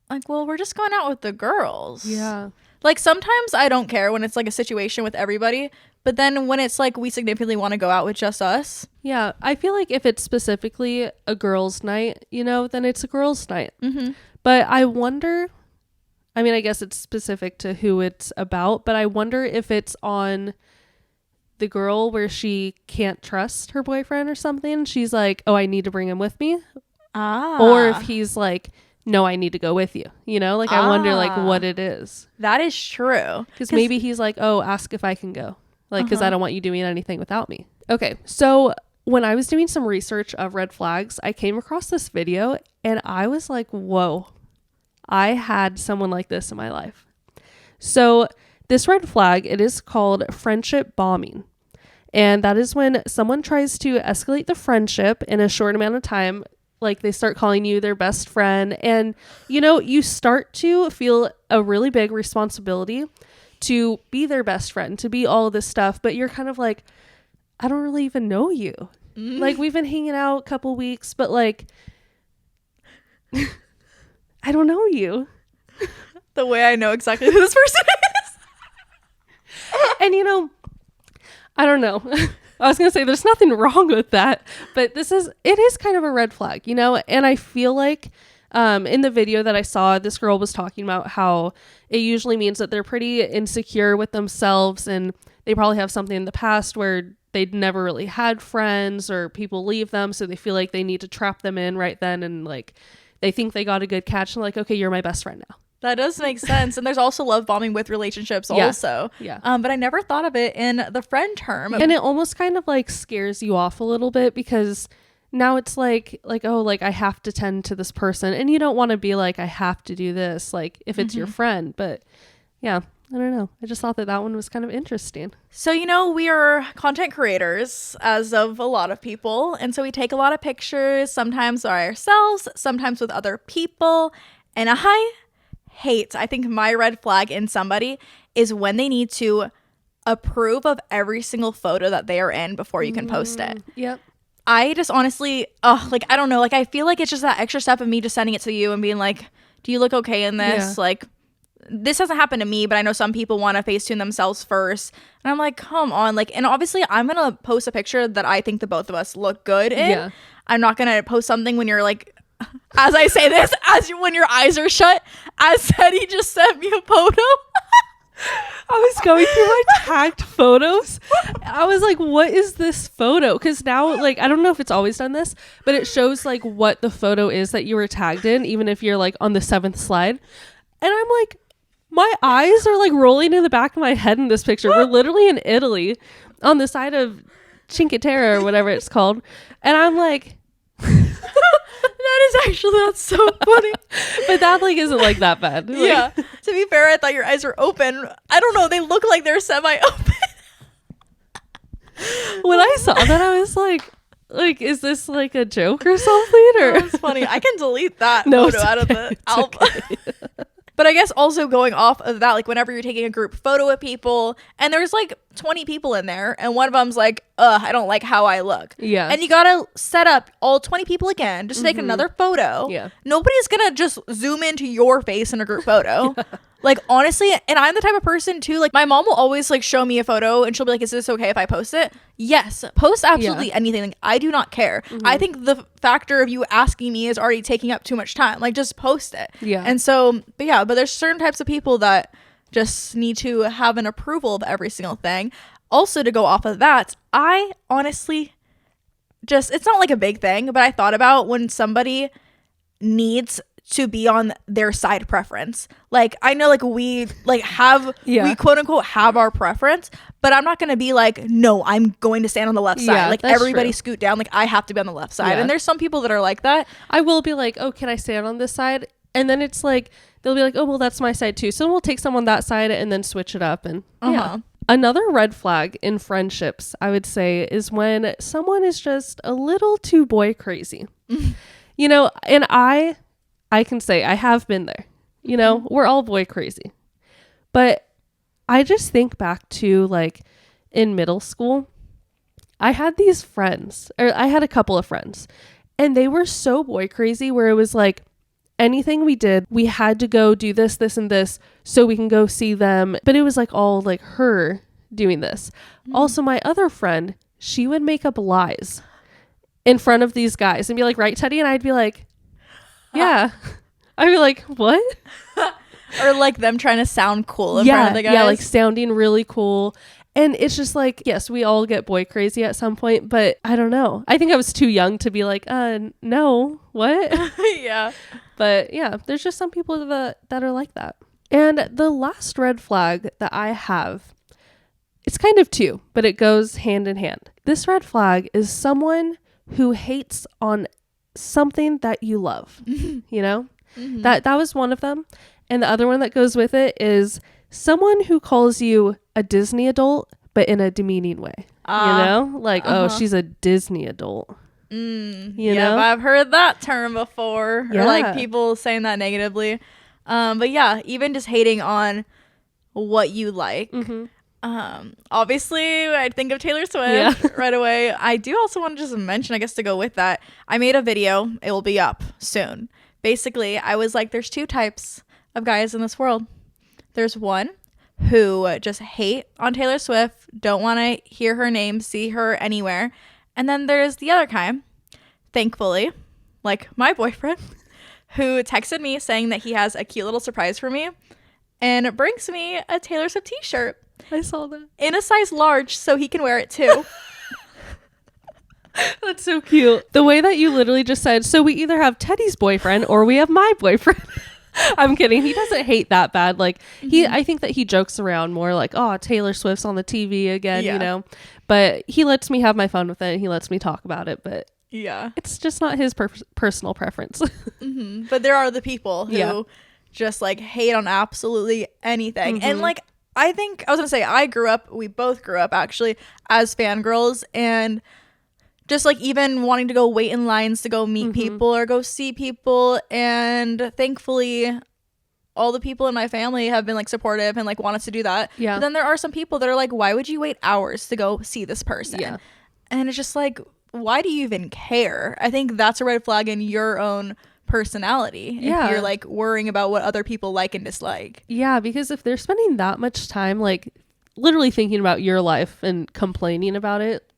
Like, well, we're just going out with the girls. Yeah. Like sometimes I don't care when it's like a situation with everybody. But then when it's like we significantly want to go out with just us. Yeah. I feel like if it's specifically a girls' night, then it's a girls' night. But I wonder, I mean, I guess it's specific to who it's about, but I wonder if it's on the girl where she can't trust her boyfriend or something. She's like, oh, I need to bring him with me. Or if he's like, no, I need to go with you. Like I wonder like what it is. That is true. Because maybe he's like, oh, ask if I can go. Like, because I don't want you doing anything without me. Okay. So when I was doing some research of red flags, I came across this video and I was like, whoa, I had someone like this in my life. So this red flag, it is called friendship bombing. And that is when someone tries to escalate the friendship in a short amount of time. Like they start calling you their best friend. And, you start to feel a really big responsibility to be their best friend, to be all of this stuff. But you're kind of like, I don't really even know you. Like we've been hanging out a couple weeks, but like, I don't know you. The way I know exactly who this person is. And I don't know. I was going to say there's nothing wrong with that, but it is kind of a red flag, and I feel like in the video that I saw, this girl was talking about how it usually means that they're pretty insecure with themselves and they probably have something in the past where they'd never really had friends or people leave them. So they feel like they need to trap them in right then. And like, they think they got a good catch and like, okay, you're my best friend now. That does make sense. And there's also love bombing with relationships also. Yeah. But I never thought of it in the friend term. And it almost kind of like scares you off a little bit because now it's like, oh, like I have to tend to this person. And you don't want to be like, I have to do this, like if it's your friend. But yeah, I don't know. I just thought that one was kind of interesting. So, we are content creators, as of a lot of people. And so we take a lot of pictures, sometimes by ourselves, sometimes with other people. And I think my red flag in somebody is when they need to approve of every single photo that they are in before you can post it. Yep. I just honestly, I don't know. Like, I feel like it's just that extra step of me just sending it to you and being like, do you look okay in this? Yeah. Like, this hasn't happened to me, but I know some people want to Facetune themselves first. And I'm like, come on. Like, and obviously I'm going to post a picture that I think the both of us look good in. Yeah. I'm not going to post something when you're like, as I say this, when your eyes are shut, as Teddie just sent me a photo. I was going through my tagged photos. I was like, what is this photo? Because now, like, I don't know if it's always done this, but it shows like what the photo is that you were tagged in, even if you're like on the 7th slide. And I'm like, my eyes are like rolling in the back of my head in this picture. We're literally in Italy on the side of Cinque Terre or whatever it's called. And I'm like, That's so funny. but that like isn't like that bad. Like, Yeah. To be fair, I thought your eyes were open. I don't know. They look like they're semi-open. when I saw that, I was like, is this like a joke or something? Or That's funny. I can delete that No, photo it's out of okay. the It's album. okay. But I guess also going off of that, like whenever you're taking a group photo with people and there's like 20 people in there and one of them's like, I don't like how I look. Yeah. And you gotta set up all 20 people again just to take another photo. Yeah. Nobody's gonna just zoom into your face in a group photo. Like, honestly, and I'm the type of person too, like my mom will always like show me a photo and she'll be like, is this okay if I post it? Yes, post absolutely anything. Like, I do not care. I think the factor of you asking me is already taking up too much time. Like, just post it. Yeah. And so, but there's certain types of people that just need to have an approval of every single thing. Also, to go off of that, I honestly it's not like a big thing, but I thought about when somebody needs to be on their side preference. Like, I know like we like have we quote unquote have our preference, but I'm not gonna be like, no, I'm going to stand on the left side. Yeah, like that's everybody true. scoot down. Like, I have to be on the left side. Yeah. And there's some people that are like that. I will be like, oh, can I stand on this side? And then it's like, they'll be like, oh, well, that's my side too. So we'll take someone that side and then switch it up. And yeah. Another red flag in friendships, I would say, is when someone is just a little too boy crazy. You know, and I can say I have been there. You know, we're all boy crazy. But I just think back to like in middle school, I had these friends, or I had a couple of friends, and they were so boy crazy where it was like anything we did, we had to go do this, this, and this so we can go see them. But it was like all like her doing this. Also, my other friend, she would make up lies in front of these guys and be like, right, Teddie? And I'd be like, yeah. I'd be like, what? Or like them trying to sound cool in front of the guys. Yeah, like sounding really cool. And it's just like, yes, we all get boy crazy at some point, but I don't know. I think I was too young to be like, no, what? Yeah. But yeah, there's just some people that are like that. And the last red flag that I have, it's kind of two, but it goes hand in hand. This red flag is someone who hates on something that you love, you know? That was one of them. And the other one that goes with it is someone who calls you a Disney adult, but in a demeaning way. You know? Like, oh, she's a Disney adult. You know? I've heard that term before. Yeah. Or like people saying that negatively. But yeah, even just hating on what you like. Obviously, I'd think of Taylor Swift right away. I do also want to just mention, I guess to go with that, I made a video. It will be up soon. Basically, I was like, there's two types of guys in this world. There's one who just hate on Taylor Swift, don't want to hear her name, see her anywhere. And then there's the other kind, thankfully, like my boyfriend, who texted me saying that he has a cute little surprise for me and brings me a Taylor Swift t-shirt. I saw that. In a size large so he can wear it too. That's so cute. The way that you literally just said, so we either have Teddie's boyfriend or we have my boyfriend. I'm kidding. He doesn't hate that bad. Like I think that he jokes around more like, oh, Taylor Swift's on the TV again, you know, but he lets me have my fun with it. And he lets me talk about it, but yeah, it's just not his personal preference. But there are the people who just like hate on absolutely anything. And like, I think I was gonna say, we both grew up actually as fangirls, and just like even wanting to go wait in lines to go meet people or go see people. And thankfully all the people in my family have been like supportive and like want us to do that. But then there are some people that are like, why would you wait hours to go see this person? And it's just like, why do you even care? I think that's a red flag in your own personality Yeah. if you're like worrying about what other people like and dislike. Yeah, because if they're spending that much time like literally thinking about your life and complaining about it,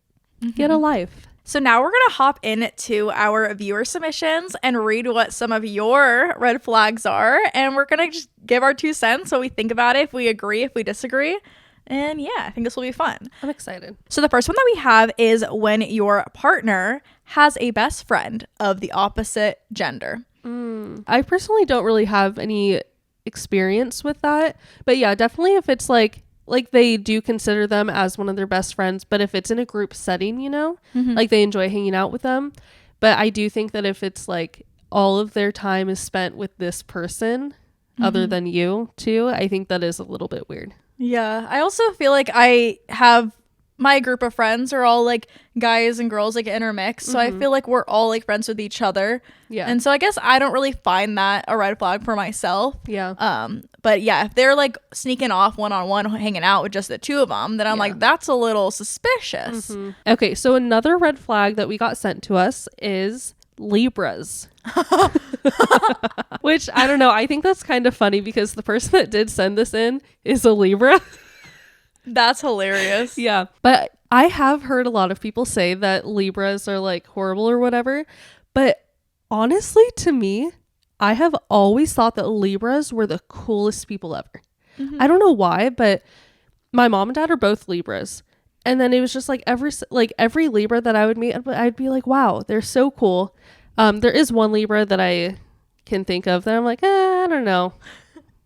get a life. So now we're going to hop into our viewer submissions and read what some of your red flags are. And we're going to just give our 2 cents, what we think about it, if we agree, if we disagree. And yeah, I think this will be fun. I'm excited. So the first one that we have is when your partner has a best friend of the opposite gender. I personally don't really have any experience with that. But yeah, definitely if it's like they do consider them as one of their best friends, but if it's in a group setting, you know, like they enjoy hanging out with them. But I do think that if it's like all of their time is spent with this person other than you too, I think that is a little bit weird. Yeah. I also feel like I have my group of friends are all like guys and girls like intermixed. So I feel like we're all like friends with each other. Yeah. And so I guess I don't really find that a red flag for myself. Yeah. But yeah, if they're like sneaking off one-on-one hanging out with just the 2 of them, then I'm like, that's a little suspicious. Okay. So another red flag that we got sent to us is Libras. Which I don't know. I think that's kind of funny because the person that did send this in is a Libra. That's hilarious. Yeah. But I have heard a lot of people say that Libras are like horrible or whatever. But honestly, to me, I have always thought that Libras were the coolest people ever. I don't know why, but my mom and dad are both Libras. And then it was just like every Libra that I would meet, I'd be like, wow, they're so cool. There is one Libra that I can think of that I'm like, I don't know.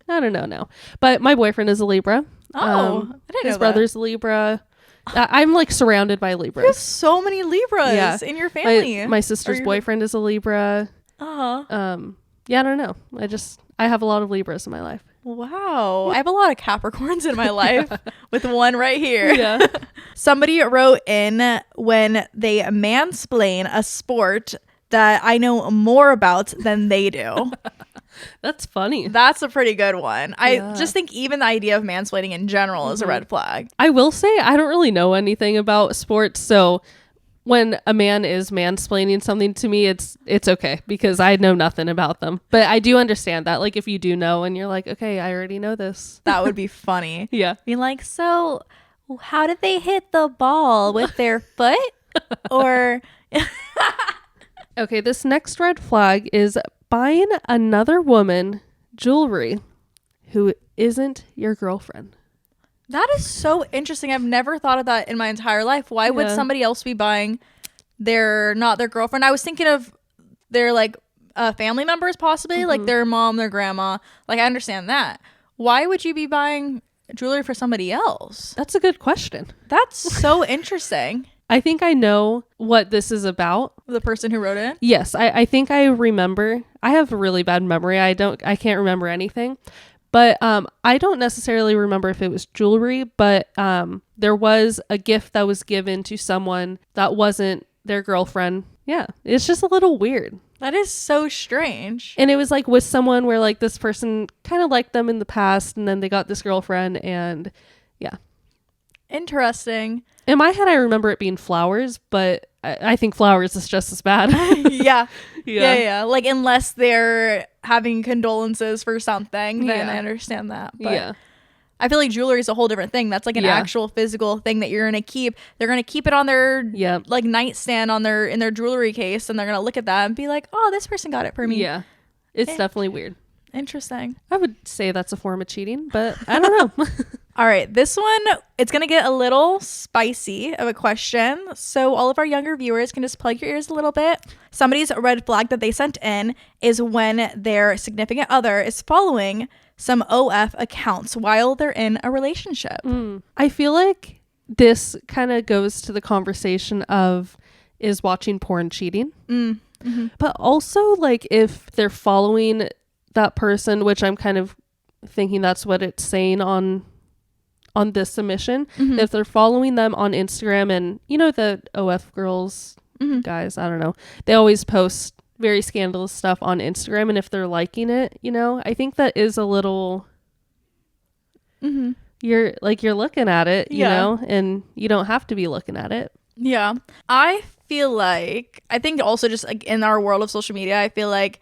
I don't know now. But my boyfriend is a Libra. Oh, I didn't know his brother's a Libra. I'm like surrounded by Libras. You have so many Libras in your family. My sister's boyfriend is a Libra. Yeah, I don't know. I have a lot of Libras in my life. Wow. I have a lot of Capricorns in my life with one right here. Yeah. Somebody wrote in when they mansplain a sport that I know more about than they do. That's funny. That's a pretty good one. I just think even the idea of mansplaining in general is a red flag. I will say I don't really know anything about sports, so when a man is mansplaining something to me, it's okay because I know nothing about them. But I do understand that, like if you do know and you're like, okay, I already know this. That would be funny. Yeah. Being like, so how did they hit the ball with their foot? Or okay, this next red flag is buying another woman jewelry who isn't your girlfriend. that is so interesting. I've never thought of that in my entire life. Why would somebody else be buying not their girlfriend? I was thinking of their like family members possibly, like their mom, their grandma. Like I understand that. Why would you be buying jewelry for somebody else? That's a good question. That's so interesting. I think I know what this is about. The person who wrote it? Yes, I think I remember. I have a really bad memory. I can't remember anything. But I don't necessarily remember if it was jewelry, but there was a gift that was given to someone that wasn't their girlfriend. Yeah, it's just a little weird. That is so strange. And it was like with someone where like this person kind of liked them in the past and then they got this girlfriend and yeah. Interesting. In my head, I remember it being flowers, but I think flowers is just as bad. Yeah. Like unless they're having condolences for something, then I understand that. But yeah. I feel like jewelry is a whole different thing. That's like an actual physical thing that you're gonna keep. They're gonna keep it on their like nightstand in their jewelry case, and they're gonna look at that and be like, "Oh, this person got it for me." Yeah, it's definitely weird. Interesting. I would say that's a form of cheating, but I don't know. All right, this one, it's going to get a little spicy of a question. So all of our younger viewers can just plug your ears a little bit. Somebody's red flag that they sent in is when their significant other is following some OF accounts while they're in a relationship. I feel like this kind of goes to the conversation of, is watching porn cheating? But also like if they're following that person, which I'm kind of thinking that's what it's saying on this submission, if they're following them on Instagram, and you know the OF girls, guys, I don't know, they always post very scandalous stuff on Instagram, and if they're liking it, you know, I think that is a little you're looking at it, you know, and you don't have to be looking at it. I think also just like in our world of social media, I feel like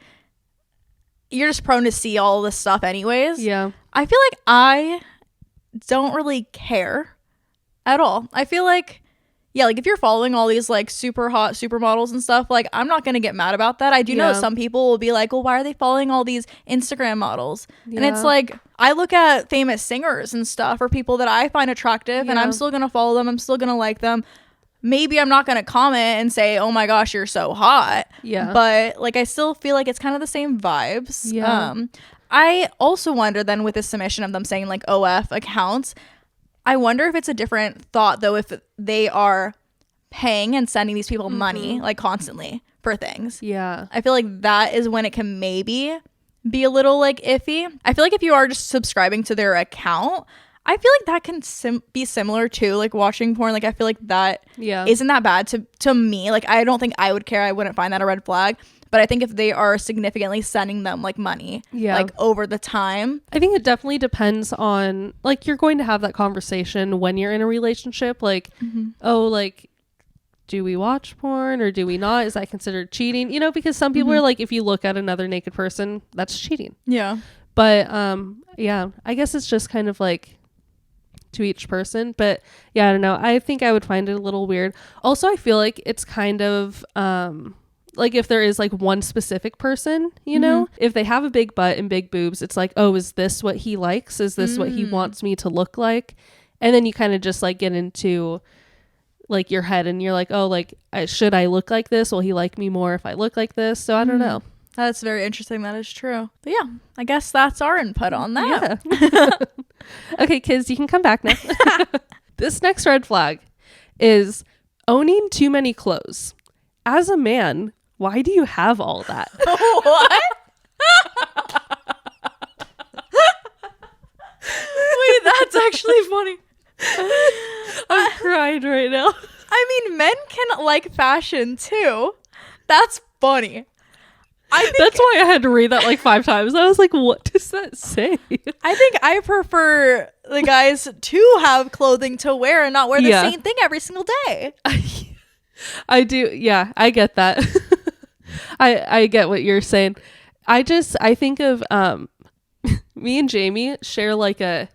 you're just prone to see all this stuff anyways. Yeah. I feel like I don't really care at all. I feel like, yeah, like if you're following all these like super hot supermodels and stuff, like I'm not gonna get mad about that. I do know some people will be like, well, why are they following all these Instagram models? And it's like, I look at famous singers and stuff or people that I find attractive and I'm still gonna follow them. I'm still gonna like them. Maybe I'm not gonna comment and say, oh my gosh, you're so hot. Yeah. But like I still feel like it's kind of the same vibes. Yeah. I also wonder then with this submission of them saying like OF accounts, I wonder if it's a different thought though if they are paying and sending these people money like constantly for things. Yeah. I feel like that is when it can maybe be a little like iffy. I feel like if you are just subscribing to their account, I feel like that can be similar to like watching porn. Like I feel like that isn't that bad to me. Like I don't think I would care. I wouldn't find that a red flag. But I think if they are significantly sending them like money, like over the time. I think it definitely depends on like you're going to have that conversation when you're in a relationship. Like, oh, like, do we watch porn or do we not? Is that considered cheating? You know, because some people are like, if you look at another naked person, that's cheating. Yeah. But yeah, I guess it's just kind of like to each person. But yeah, I don't know. I think I would find it a little weird. Also, I feel like it's kind of like if there is like one specific person, you know, if they have a big butt and big boobs, it's like, oh, is this what he likes? Is this what he wants me to look like? And then you kind of just like get into like your head and you're like, oh, like should I look like this? Will he like me more if I look like this? So I don't know. That's very interesting. That is true. But yeah, I guess that's our input on that. Yeah. Okay, kids, you can come back now. This next red flag is owning too many clothes. As a man, why do you have all that? What? Wait, that's actually funny. I'm crying right now. I mean, men can like fashion too. That's funny. That's why I had to read that like 5 times. I was like, what does that say? I think I prefer the guys to have clothing to wear and not wear the same thing every single day. I do. Yeah, I get that. I get what you're saying. I think of me and Jamie share like a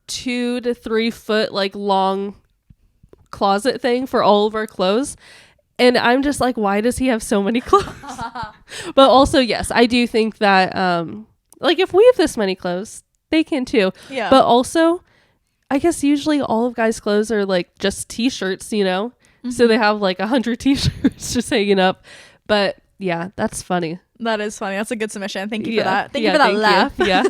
2 to 3 foot like long closet thing for all of our clothes. And I'm just like, why does he have so many clothes? But also, yes, I do think that like if we have this many clothes, they can too. Yeah. But also, I guess usually all of guys' clothes are like just t-shirts, you know? So they have like 100 t-shirts just hanging up. But yeah, that's funny. That is funny. That's a good submission. Thank you for that. Thank you for that laugh. Yeah.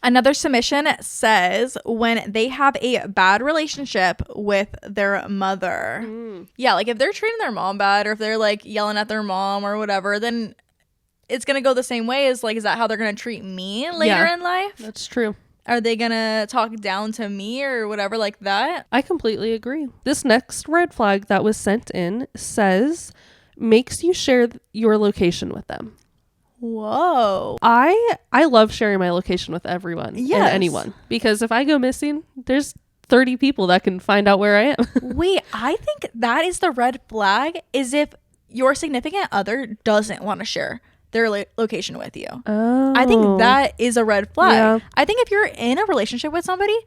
Another submission says when they have a bad relationship with their mother. Yeah, like if they're treating their mom bad or if they're like yelling at their mom or whatever, then it's going to go the same way as like, is that how they're going to treat me later in life? That's true. Are they going to talk down to me or whatever like that? I completely agree. This next red flag that was sent in says makes you share your location with them. Whoa. I love sharing my location with everyone and anyone because if I go missing, there's 30 people that can find out where I am. Wait, I think that is the red flag is if your significant other doesn't want to share their location with you. Oh. I think that is a red flag. Yeah. I think if you're in a relationship with somebody,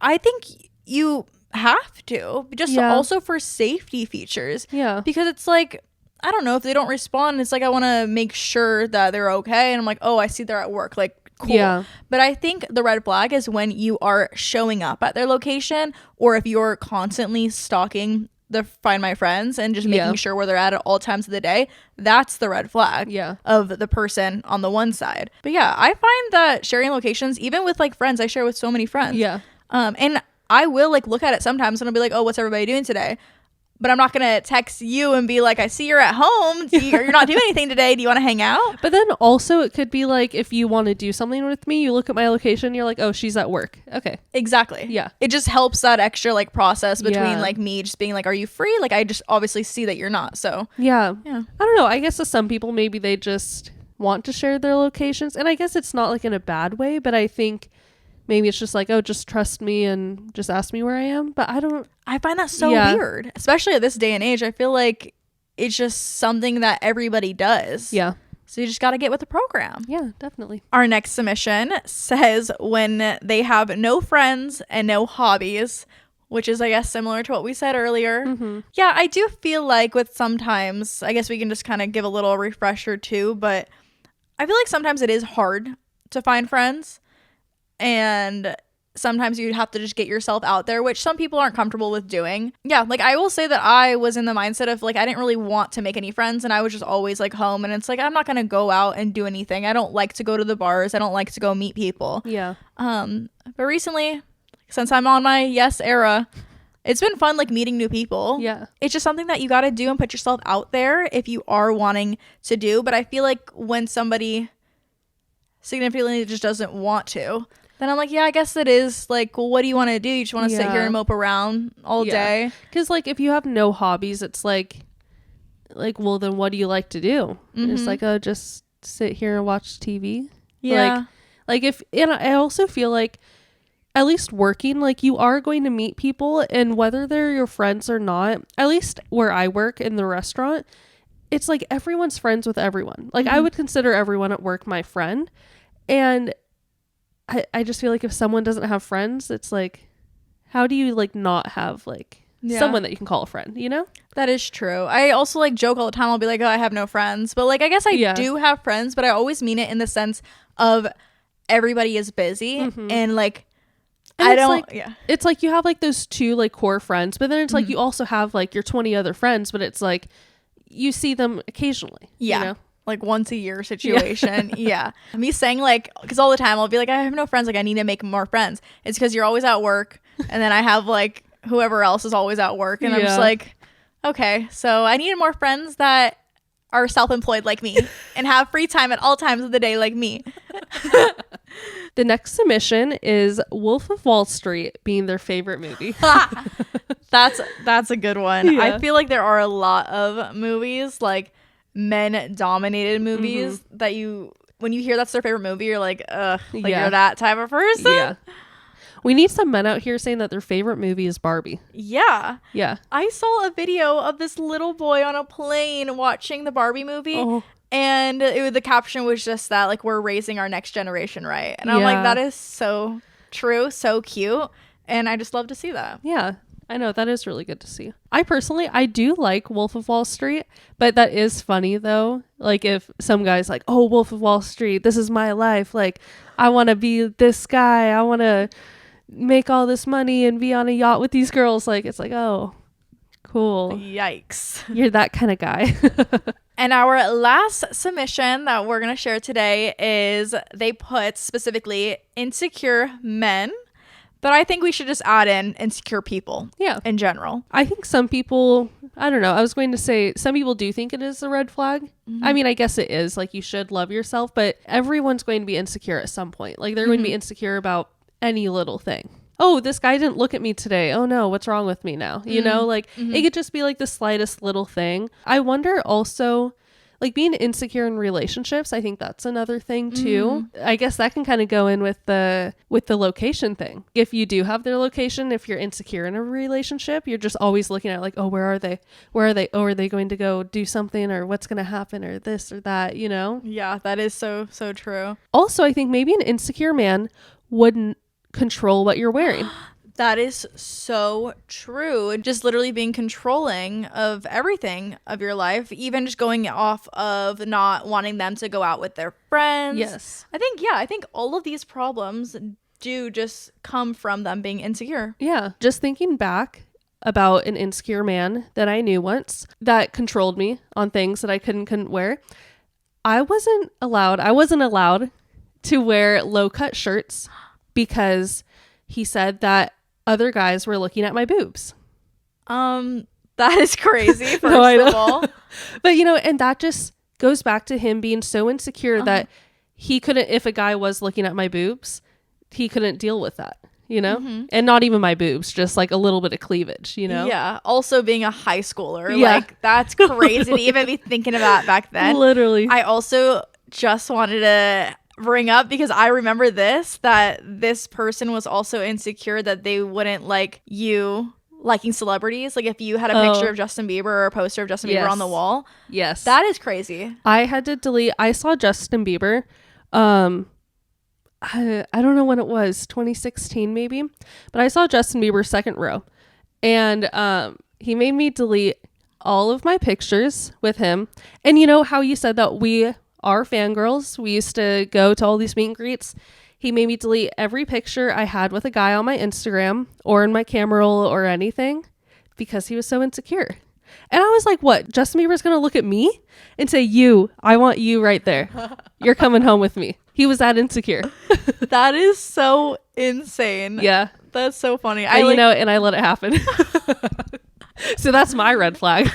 I think you have to just also for safety features. Yeah. Because it's like, I don't know, if they don't respond, it's like I want to make sure that they're okay. And I'm like, oh, I see they're at work. Like, cool. Yeah. But I think the red flag is when you are showing up at their location or if you're constantly stalking the Find My Friends and just making sure where they're at all times of the day. That's the red flag of the person on the one side. But yeah, I find that sharing locations, even with like friends, I share with so many friends. Yeah. And I will like look at it sometimes and I'll be like, oh, what's everybody doing today? But I'm not going to text you and be like, I see you're at home. You're not doing anything today. Do you want to hang out? But then also it could be like, if you want to do something with me, you look at my location, you're like, oh, she's at work. Okay. Exactly. Yeah. It just helps that extra like process between like me just being like, are you free? Like I just obviously see that you're not. So yeah. I don't know. I guess to some people, maybe they just want to share their locations. And I guess it's not like in a bad way, but I think maybe it's just like, oh, just trust me and just ask me where I am. But I find that so weird, especially at this day and age. I feel like it's just something that everybody does. Yeah. So you just got to get with the program. Yeah, definitely. Our next submission says when they have no friends and no hobbies, which is, I guess, similar to what we said earlier. Mm-hmm. Yeah, I do feel like with sometimes, I guess we can just kind of give a little refresher too, but I feel like sometimes it is hard to find friends, and sometimes you have to just get yourself out there, which some people aren't comfortable with doing. Yeah, like I will say that I was in the mindset of like I didn't really want to make any friends, and I was just always like home, and it's like I'm not gonna go out and do anything. I don't like to go to the bars. I don't like to go meet people. Yeah. But recently, since I'm on my yes era, it's been fun like meeting new people. Yeah. It's just something that you got to do and put yourself out there if you are wanting to do. But I feel like when somebody significantly just doesn't want to, then I'm like, yeah, I guess it is like, well, what do you want to do? You just want to sit here and mope around all day? Because like if you have no hobbies, it's like, well, then what do you like to do? It's like, oh, just sit here and watch TV. Yeah. Like if, and I also feel like at least working, like you are going to meet people, and whether they're your friends or not, at least where I work in the restaurant, it's like everyone's friends with everyone. Like I would consider everyone at work my friend. And I just feel like if someone doesn't have friends, it's like, how do you like not have like someone that you can call a friend, you know? That is true. I also like joke all the time. I'll be like, oh, I have no friends. But like, I guess I do have friends, but I always mean it in the sense of everybody is busy and like, and I don't, it's like you have like those two like core friends, but then it's like you also have like your 20 other friends, but it's like you see them occasionally. Yeah. You know? Like once a year situation. Yeah. Me saying like, because all the time I'll be like, I have no friends. Like I need to make more friends. It's because you're always at work. And then I have like whoever else is always at work. And I'm just like, okay, so I need more friends that are self-employed like me and have free time at all times of the day like me. The next submission is Wolf of Wall Street being their favorite movie. That's a good one. Yeah. I feel like there are a lot of movies, like men dominated movies that when you hear that's their favorite movie, you're like, ugh, like you're that type of person. Yeah. We need some men out here saying that their favorite movie is Barbie. Yeah. Yeah. I saw a video of this little boy on a plane watching the Barbie movie. Oh. And the caption was just that, like, we're raising our next generation, right? And I'm like, that is so true, so cute. And I just love to see that. Yeah, I know. That is really good to see. I do like Wolf of Wall Street, but that is funny, though. Like, if some guy's like, oh, Wolf of Wall Street, this is my life. Like, I want to be this guy. I want to make all this money and be on a yacht with these girls. Like, it's like, oh, cool. Yikes. You're that kind of guy. And our last submission that we're going to share today is they put specifically insecure men, but I think we should just add in insecure people. Yeah. In general. I think some people, I don't know. I was going to say some people do think it is a red flag. I mean, I guess it is. Like, you should love yourself, but everyone's going to be insecure at some point. Like, they're going to be insecure about any little thing. Oh, this guy didn't look at me today. Oh no, what's wrong with me now? You know, like it could just be like the slightest little thing. I wonder also, like being insecure in relationships, I think that's another thing too. I guess that can kind of go in with the location thing. If you do have their location, if you're insecure in a relationship, you're just always looking at like, oh, where are they? Where are they? Oh, are they going to go do something, or what's going to happen, or this or that, you know? Yeah, that is so true. Also, I think maybe an insecure man wouldn't control what you're wearing. That is so true. Just literally being controlling of everything of your life, even just going off of not wanting them to go out with their friends. Yes. I think all of these problems do just come from them being insecure. Yeah. Just thinking back about an insecure man that I knew once that controlled me on things that I couldn't wear. I wasn't allowed to wear low cut shirts because he said that other guys were looking at my boobs. That is crazy, first of all. But, you know, and that just goes back to him being so insecure that he couldn't, if a guy was looking at my boobs, he couldn't deal with that, you know? And not even my boobs, just like a little bit of cleavage, you know? Yeah. Also being a high schooler. Yeah. Like, that's crazy to even be thinking about back then. Literally. I also just wanted to bring up, because I remember that this person was also insecure that they wouldn't like you liking celebrities. Like if you had a picture of Justin Bieber or a poster of Justin Bieber on the wall. Yes. That is crazy. I had to delete. I saw Justin Bieber. I don't know when it was, 2016 maybe, but I saw Justin Bieber second row, and he made me delete all of my pictures with him. And you know how you said that we are fangirls? We used to go to all these meet and greets. He made me delete every picture I had with a guy on my Instagram or in my camera roll or anything because he was so insecure. And I was like, what? Justin Bieber's going to look at me and say, I want you right there. You're coming home with me. He was that insecure. That is so insane. Yeah. That's so funny. And I let it happen. So that's my red flag.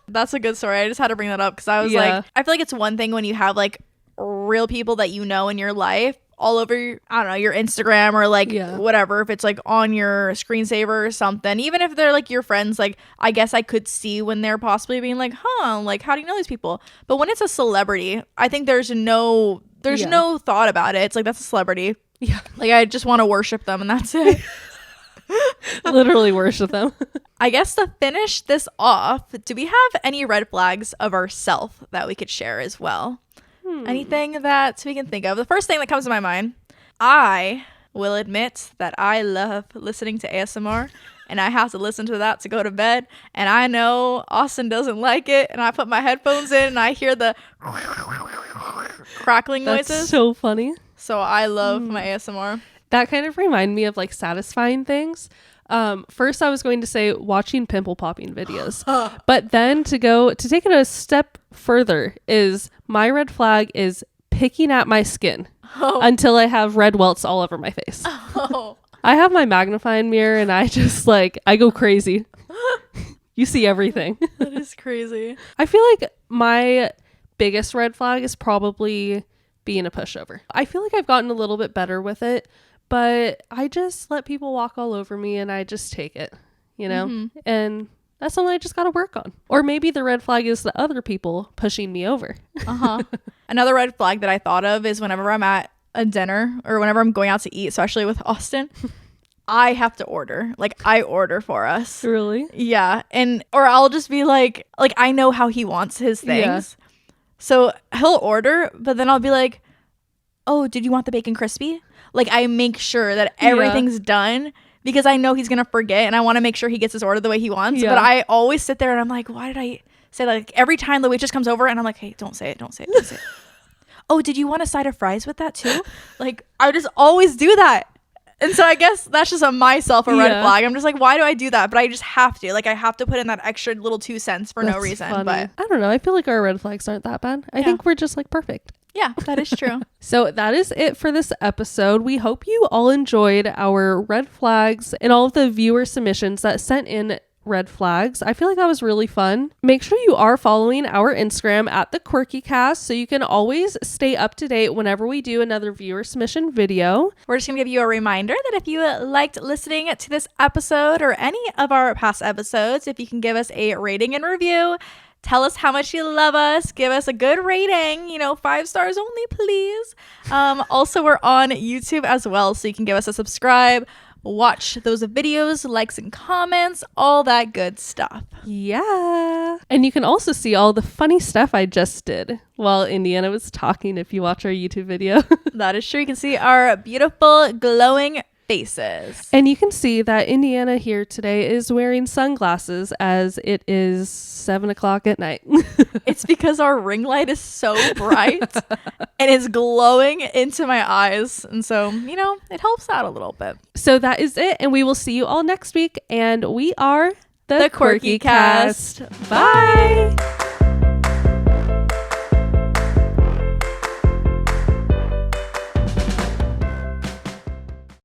That's a good story. I just had to bring that up because I was like, I feel like it's one thing when you have like real people that you know in your life all over your, I don't know, your Instagram or like whatever, if it's like on your screensaver or something, even if they're like your friends, like I guess I could see when they're possibly being like, like how do you know these people? But when it's a celebrity, I think there's no thought about it. It's like, that's a celebrity. Yeah. Like I just want to worship them and that's it. Literally worship them. I guess to finish this off, do we have any red flags of ourselves that we could share as well? Anything that we can think of? The first thing that comes to my mind, I will admit that I love listening to ASMR and I have to listen to that to go to bed. And I know Austin doesn't like it. And I put my headphones in and I hear the crackling noises. That's so funny. So I love my ASMR. That kind of remind me of like satisfying things. First I was going to say watching pimple popping videos, but then to take it a step further is my red flag is picking at my skin until I have red welts all over my face. I have my magnifying mirror and I just I go crazy. You see everything. That is crazy. I feel like my biggest red flag is probably being a pushover. I feel like I've gotten a little bit better with it. But I just let people walk all over me and I just take it, and that's something I just got to work on. Or maybe the red flag is the other people pushing me over. Another red flag that I thought of is whenever I'm at a dinner or whenever I'm going out to eat, especially with Austin, I have to order. Like I order for us. Really? Yeah. Or I'll just be like I know how he wants his things. Yeah. So he'll order, but then I'll be like, oh, did you want the bacon crispy? Like I make sure that everything's done because I know he's going to forget and I want to make sure he gets his order the way he wants. Yeah. But I always sit there and I'm like, why did I say that? Like every time the waitress comes over and I'm like, hey, don't say it. Oh, did you want a side of fries with that too? Like I just always do that. And so I guess that's just myself a red flag. I'm just like, why do I do that? But I just have to. Like I have to put in that extra little 2 cents for no reason. Funny. But I don't know. I feel like our red flags aren't that bad. I think we're just perfect. Yeah, that is true. So that is it for this episode. We hope you all enjoyed our red flags and all of the viewer submissions that sent in red flags. I feel like that was really fun. Make sure you are following our Instagram at the Quirky Cast so you can always stay up to date whenever we do another viewer submission video. We're just gonna give you a reminder that if you liked listening to this episode or any of our past episodes, if you can give us a rating and review, tell us how much you love us. Give us a good rating, 5 stars only, please. Also, we're on YouTube as well, so you can give us a subscribe, watch those videos, likes and comments, all that good stuff. Yeah. And you can also see all the funny stuff I just did while Indiana was talking if you watch our YouTube video. That is true. You can see our beautiful glowing faces. And you can see that Indiana here today is wearing sunglasses as it is 7:00 at night. It's because our ring light is so bright and it's glowing into my eyes. And so, it helps out a little bit. So that is it. And we will see you all next week. And we are the Quirky Cast. Bye.